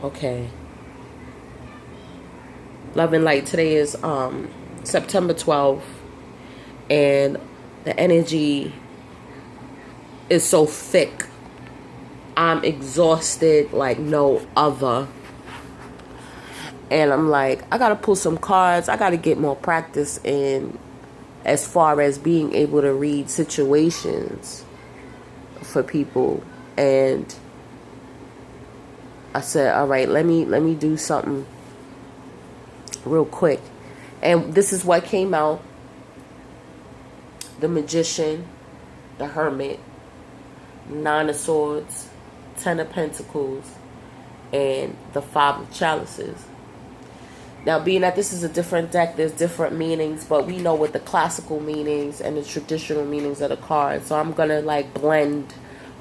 Okay. Love and light. Today is September 12th, and the energy is so thick. I'm exhausted like no other. And I'm like, I gotta pull some cards. I gotta get more practice in as far as being able to read situations for people. And I said, all right, let me do something real quick. And this is what came out: the Magician, the Hermit, Nine of Swords, Ten of Pentacles, and the Five of Chalices. Now, being that this is a different deck, there's different meanings, but we know what the classical meanings and the traditional meanings of the cards. So I'm going to like blend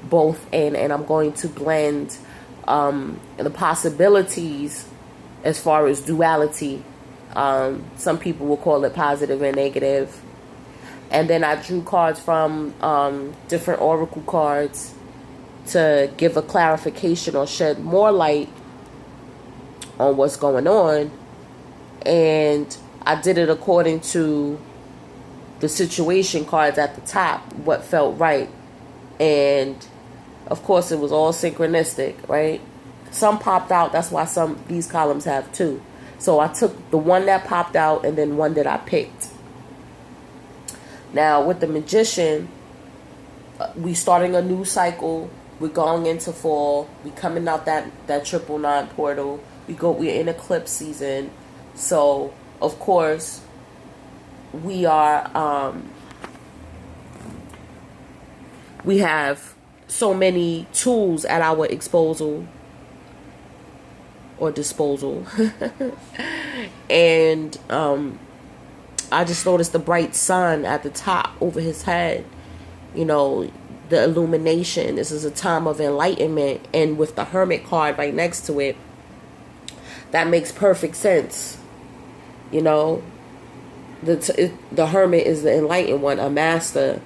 both in, and I'm going to blend the possibilities as far as duality. Some people will call it positive and negative. And then I drew cards from different oracle cards to give a clarification or shed more light on what's going on. And I did it according to the situation cards at the top, what felt right. And of course it was all synchronistic, right? Some popped out. That's why these columns have two. So I took the one that popped out and then one that I picked. Now with the Magician, we starting a new cycle. We're going into fall. We coming out that 999 portal. We're in eclipse season. So, of course, we have so many tools at our disposal. And I just noticed the bright sun at the top over his head. You know, the illumination. This is a time of enlightenment. And with the Hermit card right next to it, that makes perfect sense. You know, the Hermit is the enlightened one, a master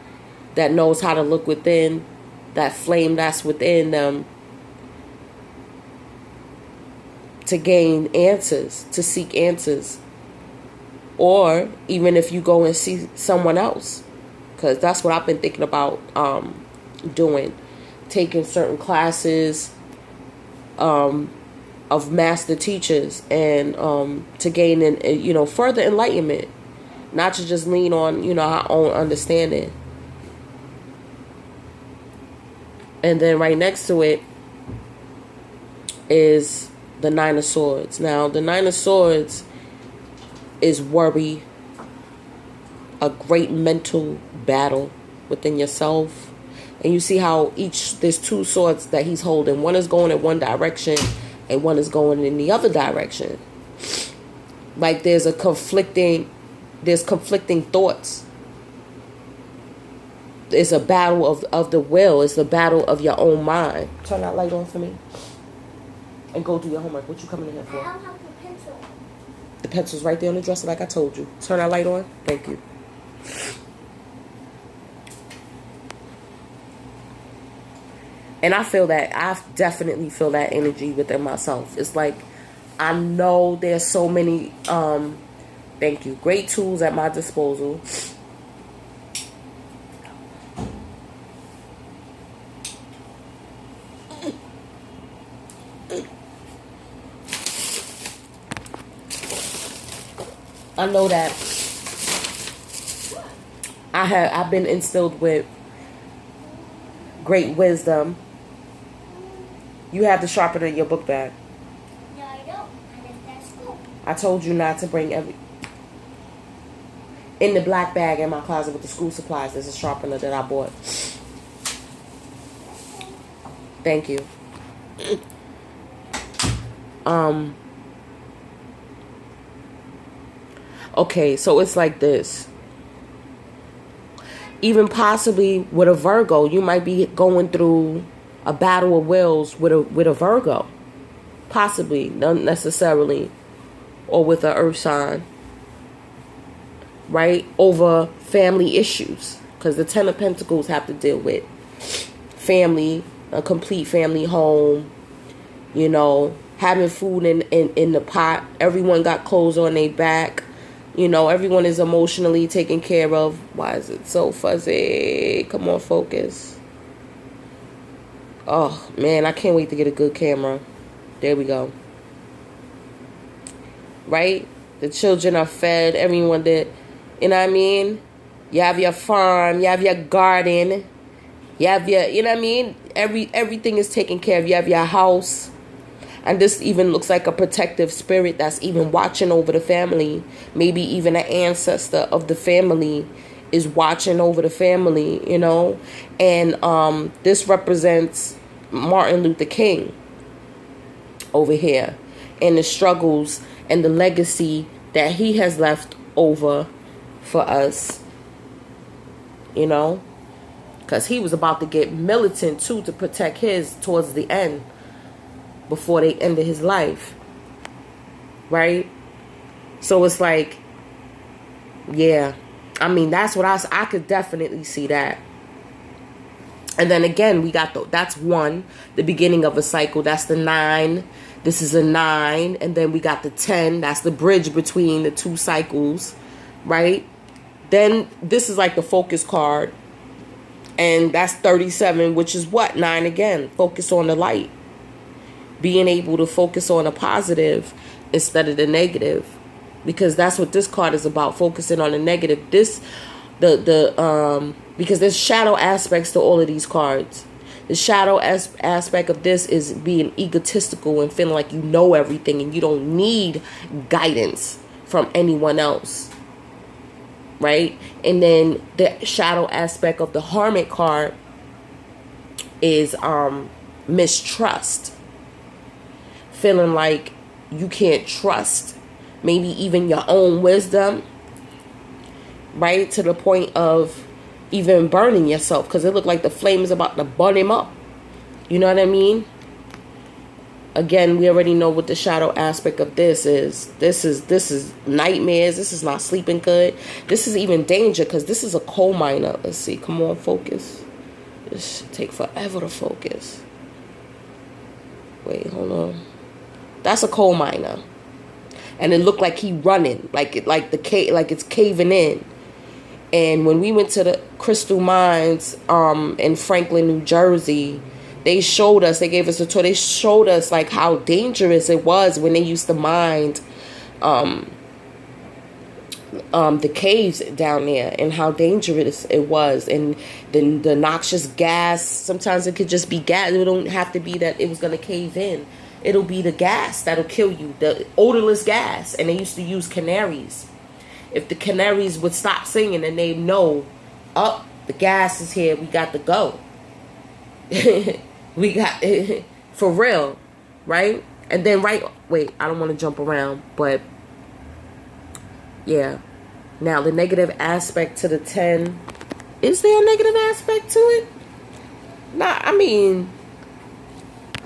that knows how to look within, that flame that's within them, to gain answers, to seek answers. Or even if you go and see someone else, because that's what I've been thinking about doing, taking certain classes of master teachers, and to gain further enlightenment, not to just lean on our own understanding. And then right next to it is the Nine of Swords. Now the Nine of Swords is worry, a great mental battle within yourself. And you see how there's two swords that he's holding. One is going in one direction and one is going in the other direction. Like there's conflicting thoughts. It's a battle of the will. It's a battle of your own mind. Turn that light on for me. And go do your homework. What you coming in here for? I don't have the pencil. The pencil's right there on the dresser like I told you. Turn that light on. Thank you. And I definitely feel that energy within myself. It's like, I know there's so many, thank you, great tools at my disposal. I know that I've been instilled with great wisdom. You have the sharpener in your book bag. No, I don't. I left that at school. I told you not to bring in the black bag in my closet with the school supplies. There's a sharpener that I bought. Thank you. Okay, so it's like this. Even possibly with a Virgo, you might be going through a battle of wills with a Virgo. Possibly, not necessarily, or with an earth sign, right? Over family issues, because the Ten of Pentacles have to deal with family, a complete family home, having food in the pot. Everyone got clothes on their back. You know, everyone is emotionally taken care of. Why is it so fuzzy? Come on, focus. Oh, man, I can't wait to get a good camera. There we go. Right? The children are fed. Everyone that, you know what I mean? You have your farm. You have your garden. You have your, you know what I mean? Everything is taken care of. You have your house. And this even looks like a protective spirit that's even watching over the family. Maybe even an ancestor of the family is watching over the family, you know. And this represents Martin Luther King over here, and the struggles and the legacy that he has left over for us, you know. Because he was about to get militant too to protect his towards the end, before they ended his life, right? So it's like, yeah, I mean, that's what I could definitely see that. And then again, we got that's one, the beginning of a cycle. That's the 9. This is a 9, and then we got the 10. That's the bridge between the 2 cycles, right? Then this is like the focus card, and that's 37, which is what? 9 again. Focus on the light. Being able to focus on the positive instead of the negative, because that's what this card is about, focusing on the negative. Because there's shadow aspects to all of these cards. The shadow aspect of this is being egotistical and feeling like you know everything and you don't need guidance from anyone else, right? And then the shadow aspect of the Hermit card is mistrust. Feeling like you can't trust maybe even your own wisdom, right? To the point of even burning yourself, because it looked like the flame is about to burn him up. You know what I mean? Again, we already know what the shadow aspect of this is. This is nightmares. This is not sleeping good. This is even danger, because this is a coal miner. Let's see. Come on, focus. This should take forever to focus. Wait, hold on. That's a coal miner, and it looked like he running, like it's caving in. And when we went to the Crystal Mines in Franklin, New Jersey, they gave us a tour. They showed us like how dangerous it was when they used to mine the caves down there, and how dangerous it was, and the noxious gas. Sometimes it could just be gas. It don't have to be that it was going to cave in. It'll be the gas that'll kill you, the odorless gas. And they used to use canaries. If the canaries would stop singing, and they know, oh, the gas is here, we got to go. We got for real, right? And then wait, I don't want to jump around, but yeah. Now the negative aspect to the 10. Is there a negative aspect to it? Nah, I mean,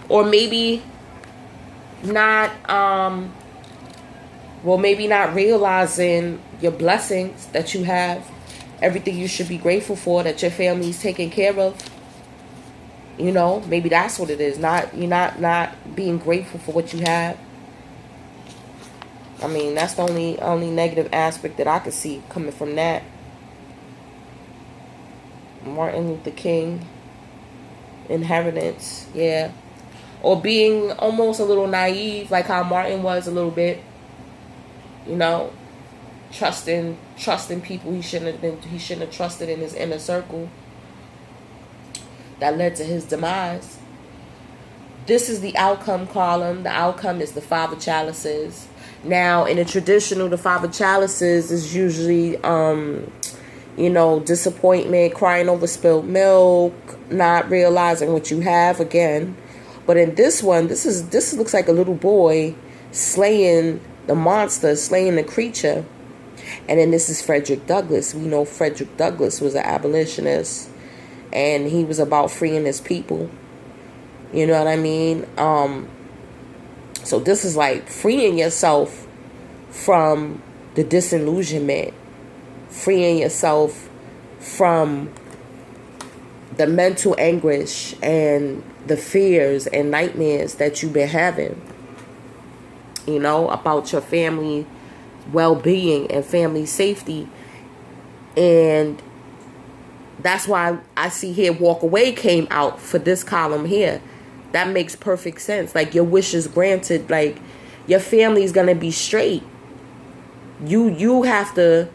or maybe not, maybe not realizing your blessings that you have, everything you should be grateful for, that your family's taken care of. You know, maybe that's what it is. You're not being grateful for what you have. I mean, that's the only negative aspect that I could see coming from that. Martin Luther King, inheritance, yeah. Or being almost a little naive, like how Martin was a little bit. You know, trusting people he shouldn't have trusted in his inner circle. That led to his demise. This is the outcome column. The outcome is the 5 of chalices. Now, in a traditional, the 5 of chalices is usually, disappointment, crying over spilled milk, not realizing what you have again. But in this one, this looks like a little boy slaying the monster, slaying the creature. And then this is Frederick Douglass. We know Frederick Douglass was an abolitionist, and he was about freeing his people. You know what I mean? So this is like freeing yourself from the disillusionment, freeing yourself from the mental anguish and the fears and nightmares that you've been having. you know, about your family well-being and family safety. And that's why I see here walk away came out for this column here. That makes perfect sense. Like, your wish is granted. Like, your family's gonna be straight. You have to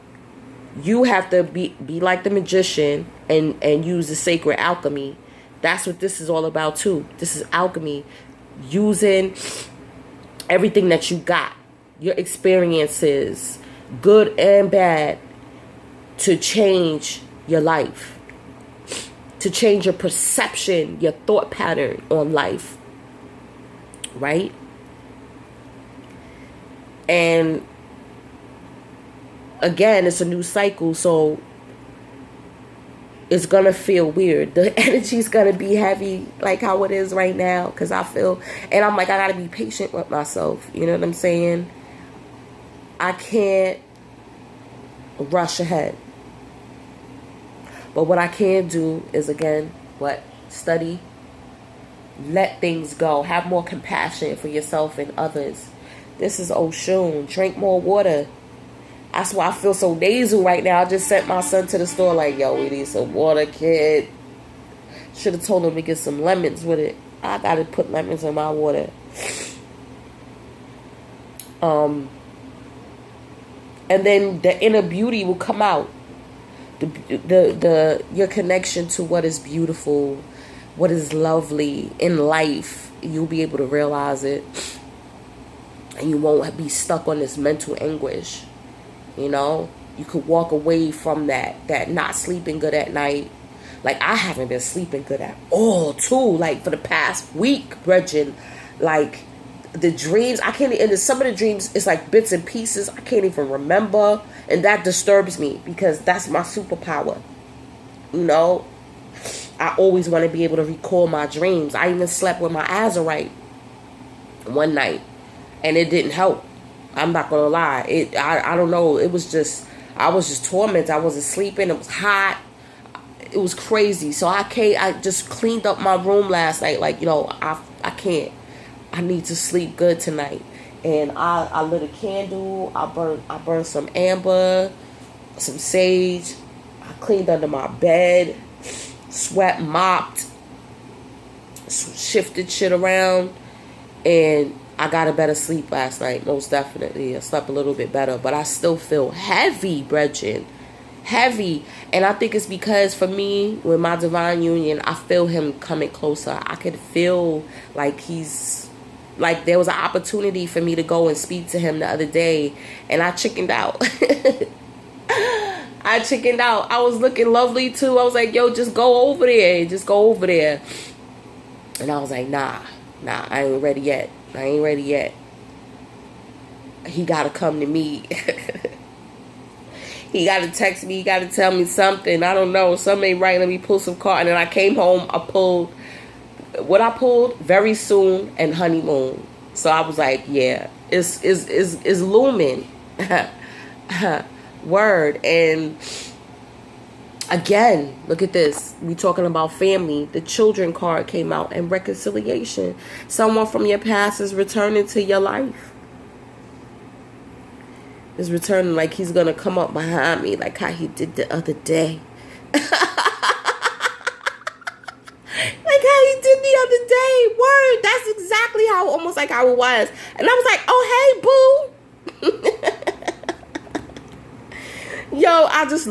be like the magician and use the sacred alchemy. That's what this is all about too. This is alchemy, using everything that you got, your experiences, good and bad, to change your life, to change your perception, your thought pattern on life, right? And again, it's a new cycle, so it's gonna feel weird. The energy's gonna be heavy, like how it is right now, because I feel, and I'm like, I gotta be patient with myself, you know what I'm saying? I can't rush ahead. But what I can do is, again, study, let things go, have more compassion for yourself and others. This is Oshun. Drink more water. That's why I feel so nasal right now. I just sent my son to the store like, yo, we need some water, kid. Should have told him to get some lemons with it. I got to put lemons in my water. And then the inner beauty will come out. Your connection to what is beautiful, what is lovely in life, you'll be able to realize it, and you won't be stuck on this mental anguish. You know, you could walk away from that not sleeping good at night. Like, I haven't been sleeping good at all too, like for the past week, Bridget. Like, the dreams, I can't, and some of the dreams, it's like bits and pieces, I can't even remember, and that disturbs me, because that's my superpower. You know, I always want to be able to recall my dreams. I even slept with my azurite one night, and it didn't help. I'm not gonna lie, I don't know, it was just, I was just tormented. I wasn't sleeping, it was hot, it was crazy. So I just cleaned up my room last night, like, you know, I can't, I need to sleep good tonight. And I lit a candle. I burned some amber, some sage. I cleaned under my bed, swept, mopped, shifted shit around, and I got a better sleep last night. Most definitely, I slept a little bit better, but I still feel heavy, Bridget. Heavy. And I think it's because, for me, with my divine union, I feel him coming closer. I could feel like like there was an opportunity for me to go and speak to him the other day, and I chickened out. I was looking lovely too. I was like, yo, just go over there. And I was like, nah, I ain't ready yet. He gotta come to me. He gotta text me, he gotta tell me something. I don't know, something ain't right. Let me pull some cards. And then I came home, I pulled very soon and honeymoon. So I was like, yeah, it's looming. Word. And again, look at this. We talking about family. The children card came out, and reconciliation. Someone from your past is returning to your life. Is returning, like he's gonna come up behind me, like how he did the other day. Like how he did the other day. Word. That's exactly almost like how it was. And I was like, oh, hey, boo. Yo, I just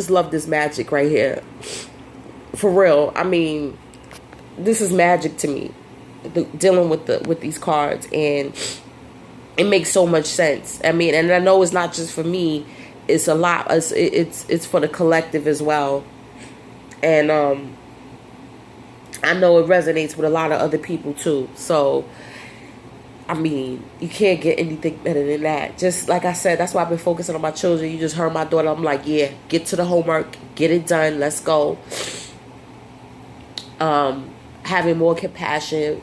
love this magic right here. For real. I mean, this is magic to me. Dealing with these cards, and it makes so much sense. I mean, and I know it's not just for me. It's a lot. It's for the collective as well. And I know it resonates with a lot of other people too. So, I mean, you can't get anything better than that. Just like I said, that's why I've been focusing on my children. You just heard my daughter. I'm like, yeah, get to the homework, get it done, let's go. Having more compassion.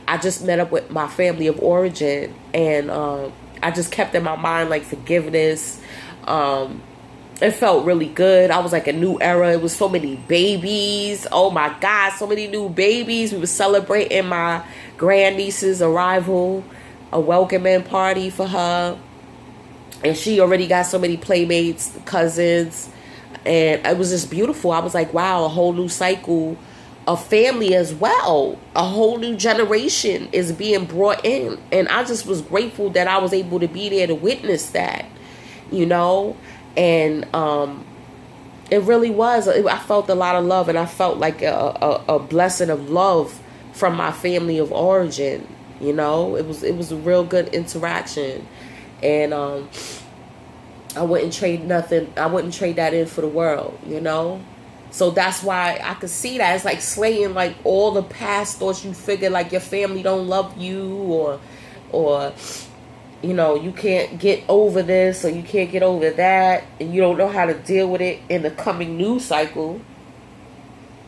I just met up with my family of origin, and I just kept in my mind like forgiveness. It felt really good. I was like a new era. It was so many babies. Oh my God, so many new babies. We were celebrating my grandniece's arrival. a welcoming party for her. And she already got so many playmates, cousins. And it was just beautiful. I was like, wow, a whole new cycle of family as well. A whole new generation is being brought in. And I just was grateful that I was able to be there to witness that, you know. And it really was. I felt a lot of love, and I felt like a blessing of love from my family of origin. You know, it was a real good interaction. And I wouldn't trade nothing. I wouldn't trade that in for the world, you know. So that's why I could see that. It's like slaying like all the past thoughts you figure like your family don't love you, or you know, you can't get over this or you can't get over that, and you don't know how to deal with it in the coming news cycle.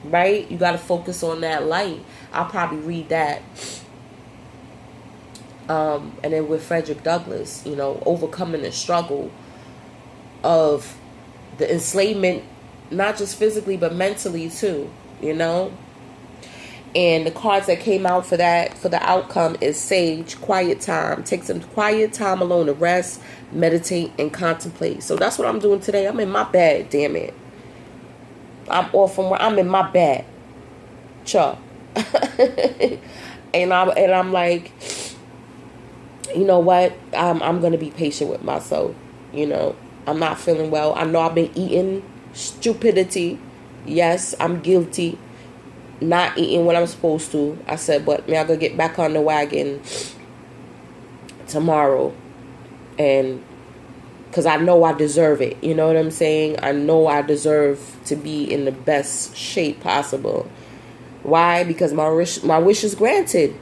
Right? You got to focus on that light. I'll probably read that. And then with Frederick Douglass, you know, overcoming the struggle of the enslavement, not just physically but mentally too, you know. And the cards that came out for that, for the outcome, is sage, quiet time. Take some quiet time alone to rest, meditate, and contemplate. So that's what I'm doing today. I'm in my bed, damn it. I'm off from where I'm in my bed. Chuh. and I'm like, you know what? I'm gonna be patient with myself. You know, I'm not feeling well. I know I've been eating stupidity. Yes, I'm guilty. Not eating what I'm supposed to. I said, but I'm gonna get back on the wagon tomorrow, and because I know I deserve it. You know what I'm saying? I know I deserve to be in the best shape possible. Why? Because my wish is granted.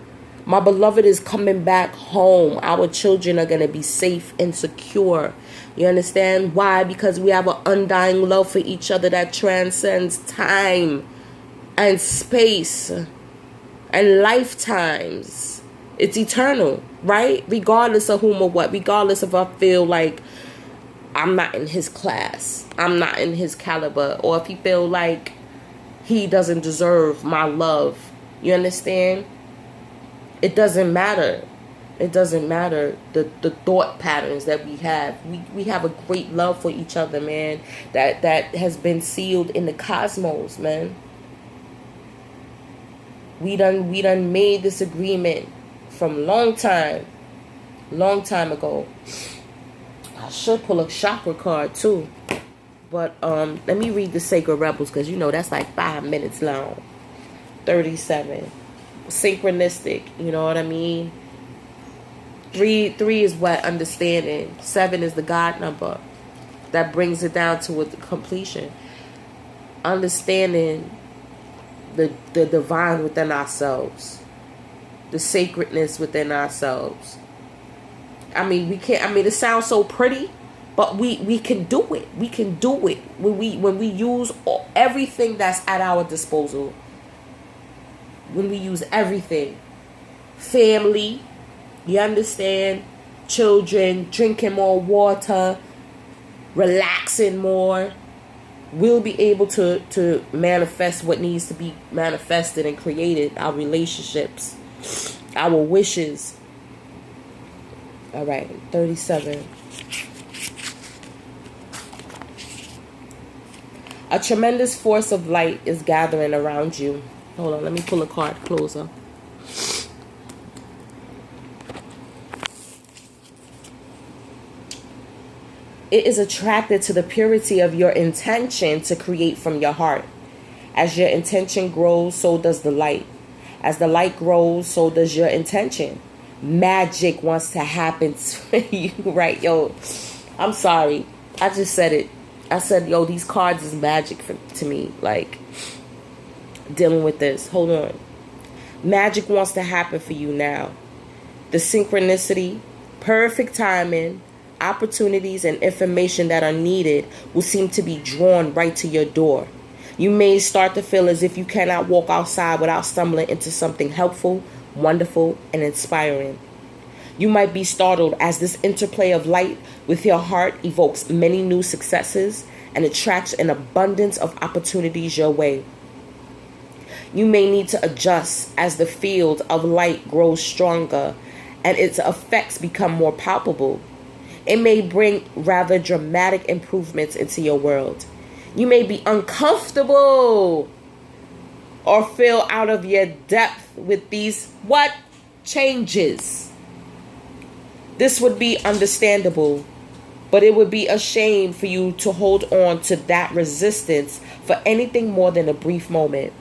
My beloved is coming back home. Our children are going to be safe and secure. You understand? Why? Because we have an undying love for each other that transcends time and space and lifetimes. It's eternal, right? Regardless of whom or what. Regardless if I feel like I'm not in his class, I'm not in his caliber, or if he feel like he doesn't deserve my love. You understand? It doesn't matter. It doesn't matter the thought patterns that we have. We have a great love for each other, man. That has been sealed in the cosmos, man. We done made this agreement from long time ago. I should pull a chakra card too. But let me read the Sacred Rebels, because you know that's like 5 minutes long. 37. Synchronistic, you know what I mean? 3 is what? Understanding. 7 is the God number. That brings it down to a completion. Understanding the divine within ourselves. The sacredness within ourselves. I mean, we can't, I mean, it sounds so pretty, but we can do it. We can do it when we use everything that's at our disposal. When we use everything. Family, you understand? Children, drinking more water, relaxing more. We'll be able to manifest what needs to be manifested and created. Our relationships, our wishes. All right, 37. A tremendous force of light is gathering around you. Hold on, let me pull a card closer. It is attracted to the purity of your intention to create from your heart. As your intention grows, so does the light. As the light grows, so does your intention. Magic wants to happen to you, right? Yo, I'm sorry. I just said it. I said, yo, these cards is magic to me. Like, dealing with this. Hold on. Magic wants to happen for you now. The synchronicity, perfect timing, opportunities, and information that are needed will seem to be drawn right to your door. You may start to feel as if you cannot walk outside without stumbling into something helpful, wonderful, and inspiring. You might be startled as this interplay of light with your heart evokes many new successes and attracts an abundance of opportunities your way. You may need to adjust as the field of light grows stronger and its effects become more palpable. It may bring rather dramatic improvements into your world. You may be uncomfortable or feel out of your depth with these what? Changes. This would be understandable, but it would be a shame for you to hold on to that resistance for anything more than a brief moment.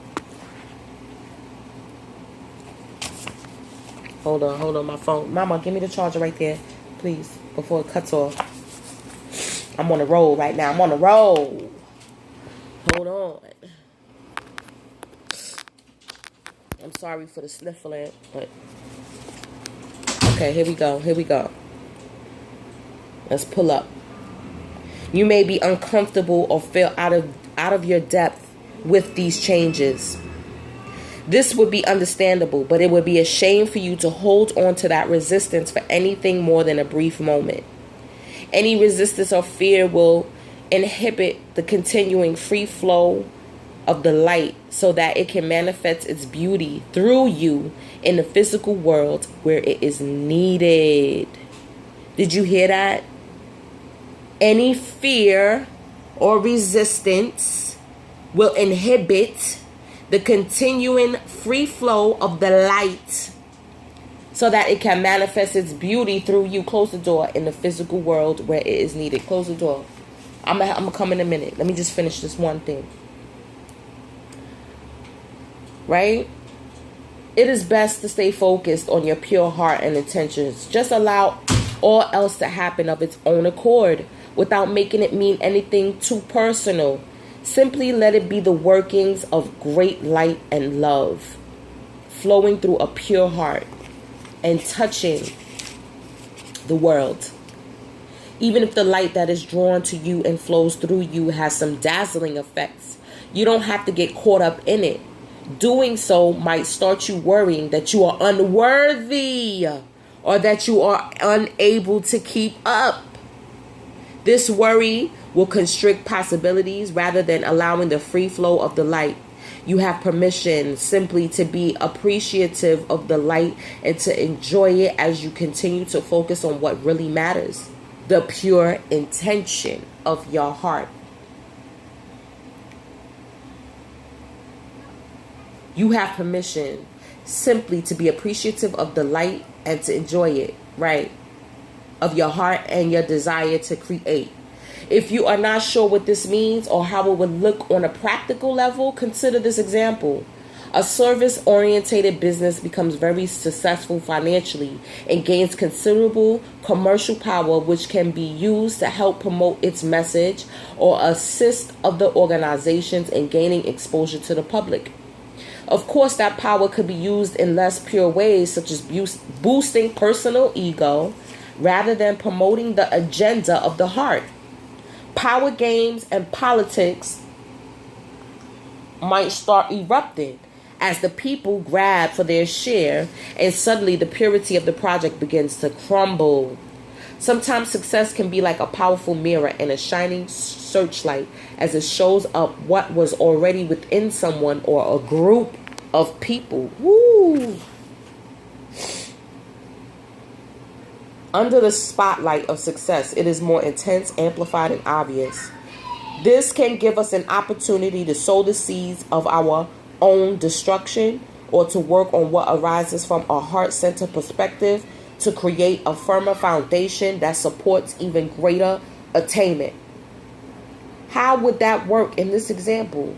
Hold on, my phone. Mama, give me the charger right there, please, before it cuts off. I'm on a roll right now. I'm on a roll. Hold on. I'm sorry for the sniffling, but okay, here we go. Let's pull up. You may be uncomfortable or feel out of your depth with these changes. This would be understandable, but it would be a shame for you to hold on to that resistance for anything more than a brief moment. Any resistance or fear will inhibit the continuing free flow of the light so that it can manifest its beauty through you in the physical world where it is needed. Did you hear that? Any fear or resistance will inhibit the continuing free flow of the light so that it can manifest its beauty through you. Close the door in the physical world where it is needed. Close the door. I'm gonna come in a minute. Let me just finish this one thing. Right? It is best to stay focused on your pure heart and intentions. Just allow all else to happen of its own accord without making it mean anything too personal. Simply let it be the workings of great light and love flowing through a pure heart and touching the world. Even if the light that is drawn to you and flows through you has some dazzling effects, you don't have to get caught up in it. Doing so might start you worrying that you are unworthy or that you are unable to keep up. This worry will constrict possibilities rather than allowing the free flow of the light. You have permission simply to be appreciative of the light and to enjoy it as you continue to focus on what really matters, the pure intention of your heart. You have permission simply to be appreciative of the light and to enjoy it, right? Of your heart and your desire to create. If you are not sure what this means or how it would look on a practical level, consider this example. A service-oriented business becomes very successful financially and gains considerable commercial power, which can be used to help promote its message or assist other organizations in gaining exposure to the public. Of course, that power could be used in less pure ways, such as boosting personal ego rather than promoting the agenda of the heart. Power games and politics might start erupting as the people grab for their share, and suddenly the purity of the project begins to crumble. Sometimes success can be like a powerful mirror and a shining searchlight as it shows up what was already within someone or a group of people. Woo! Under the spotlight of success, it is more intense, amplified, and obvious. This can give us an opportunity to sow the seeds of our own destruction or to work on what arises from a heart-centered perspective to create a firmer foundation that supports even greater attainment. How would that work in this example?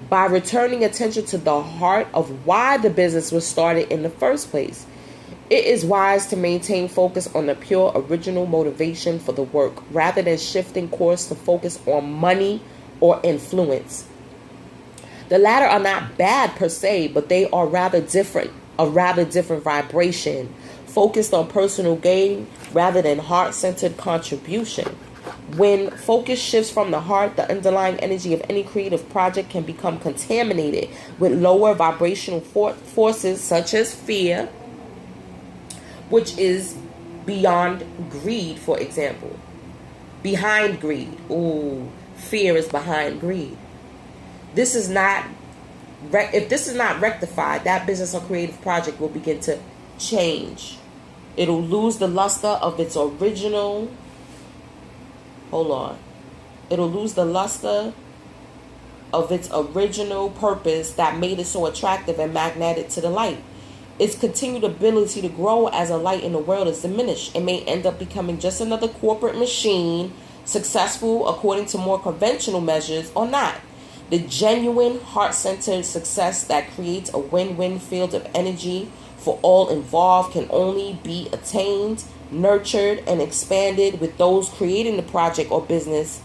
By returning attention to the heart of why the business was started in the first place. It is wise to maintain focus on the pure original motivation for the work rather than shifting course to focus on money or influence. The latter are not bad per se, but they are a rather different vibration, focused on personal gain rather than heart-centered contribution. When focus shifts from the heart, the underlying energy of any creative project can become contaminated with lower vibrational forces such as fear, which is beyond greed, for example. Behind greed. Ooh, fear is behind greed. If this is not rectified, that business or creative project will begin to change It'll lose the luster of its original. Hold on. It'll lose the luster of its original purpose that made it so attractive and magnetic to the light. Its continued ability to grow as a light in the world is diminished. It may end up becoming just another corporate machine, successful according to more conventional measures or not. The genuine, heart-centered success that creates a win-win field of energy for all involved can only be attained, nurtured, and expanded with those creating the project or business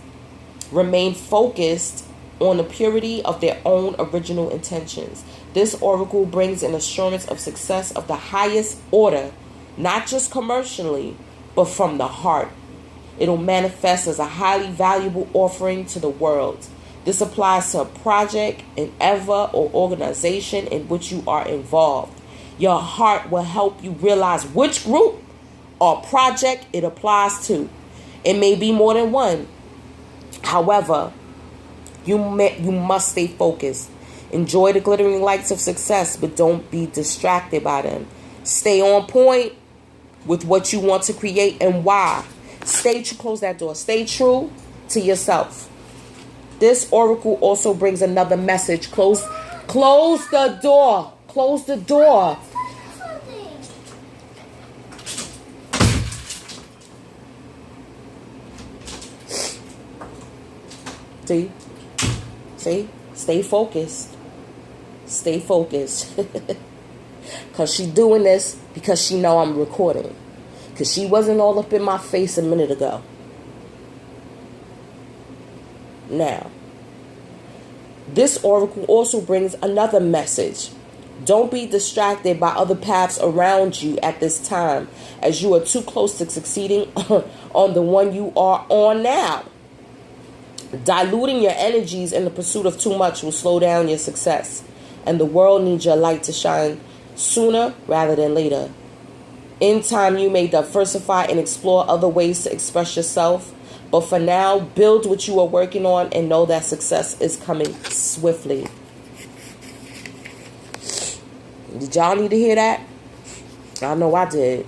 remain focused on the purity of their own original intentions. This oracle brings an assurance of success of the highest order, not just commercially, but from the heart. It'll manifest as a highly valuable offering to the world. This applies to a project, endeavor, or organization in which you are involved. Your heart will help you realize which group or project it applies to. It may be more than one. However, you must stay focused. Enjoy the glittering lights of success, but don't be distracted by them. Stay on point with what you want to create and why. Close that door. Stay true to yourself. This oracle also brings another message. Close the door. Close the door. See? Stay focused. Stay focused. Because she's doing this because she know I'm recording. Because she wasn't all up in my face a minute ago. Now, this oracle also brings another message. Don't be distracted by other paths around you at this time, as you are too close to succeeding on the one you are on now. Diluting your energies in the pursuit of too much will slow down your success, and the world needs your light to shine sooner rather than later. In time, you may diversify and explore other ways to express yourself, but for now, build what you are working on and know that success is coming swiftly. Did y'all need to hear that? I know I did.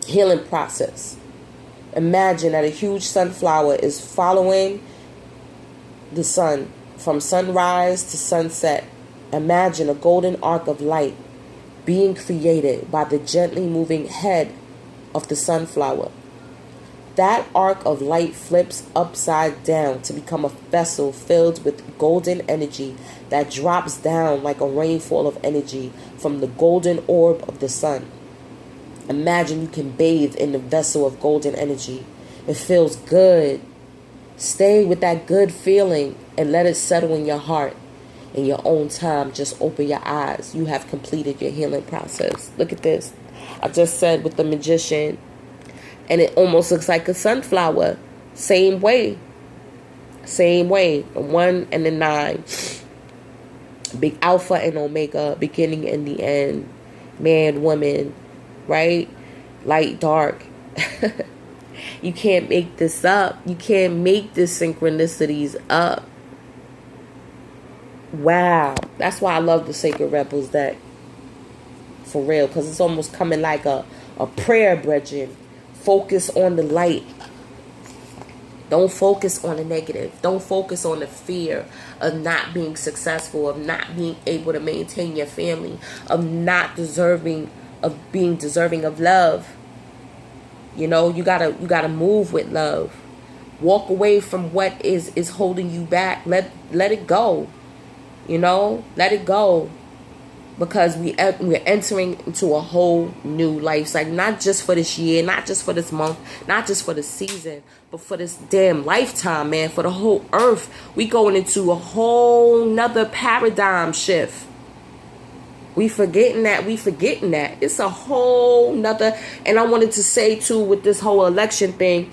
Healing process. Imagine that a huge sunflower is following the sun from sunrise to sunset. Imagine a golden arc of light being created by the gently moving head of the sunflower. That arc of light flips upside down to become a vessel filled with golden energy that drops down like a rainfall of energy from the golden orb of the sun. Imagine you can bathe in the vessel of golden energy. It feels good. Stay with that good feeling and let it settle in your heart. In your own time, just open your eyes. You have completed your healing process. Look at this. I just said with the magician, and it almost looks like a sunflower. Same way. Same way. The 1 and the 9. Big Alpha and Omega, beginning and the end. Man, woman, right? Light, dark. You can't make this up. You can't make the synchronicities up. Wow. That's why I love the Sacred Rebels deck. For real. Because it's almost coming like a prayer, brethren. Focus on the light. Don't focus on the negative. Don't focus on the fear of not being successful, of not being able to maintain your family, of not deserving, of being deserving of love. You know, you gotta move with love. Walk away from what is holding you back. Let it go. You know, let it go. Because we're entering into a whole new life cycle. Not just for this year, not just for this month, not just for the season, but for this damn lifetime, man. For the whole earth. We going into a whole nother paradigm shift. We forgetting that. It's a whole nother. And I wanted to say, too, with this whole election thing,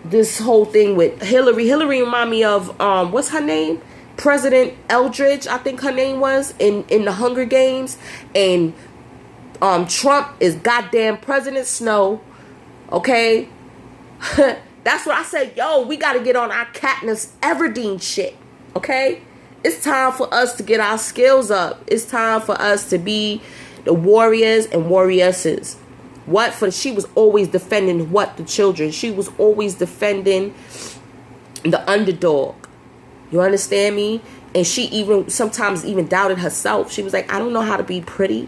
this whole thing with Hillary. Hillary remind me of, what's her name? President Eldridge, I think her name was, in the Hunger Games. And Trump is goddamn President Snow. Okay? That's what I said. Yo, we got to get on our Katniss Everdeen shit. Okay? It's time for us to get our skills up. It's time for us to be the warriors and warrioresses. What? For she was always defending what? The children. She was always defending the underdog. You understand me? And she even sometimes even doubted herself. She was like, I don't know how to be pretty.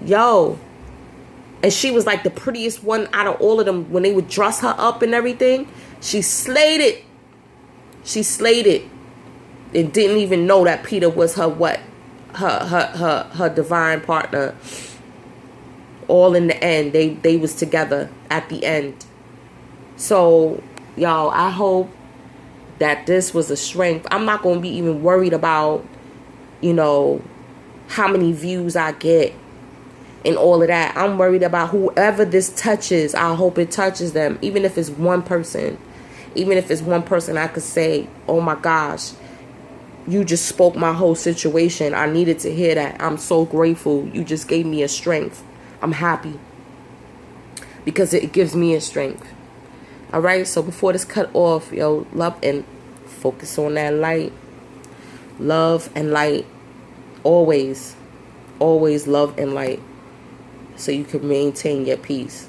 Yo. And she was like the prettiest one out of all of them. When they would dress her up and everything, she slayed it. She slayed it. And didn't even know that Peter was her what? Her divine partner. All in the end, they was together at the end. So, y'all, I hope that this was a strength. I'm not going to be even worried about, you know, how many views I get and all of that. I'm worried about whoever this touches. I hope it touches them. Even if it's one person. Even if it's one person, I could say, oh my gosh, you just spoke my whole situation. I needed to hear that. I'm so grateful. You just gave me a strength. I'm happy because it gives me a strength. All right. So before this cut off, yo, love and focus on that light. Love and light. Always love and light. So you can maintain your peace.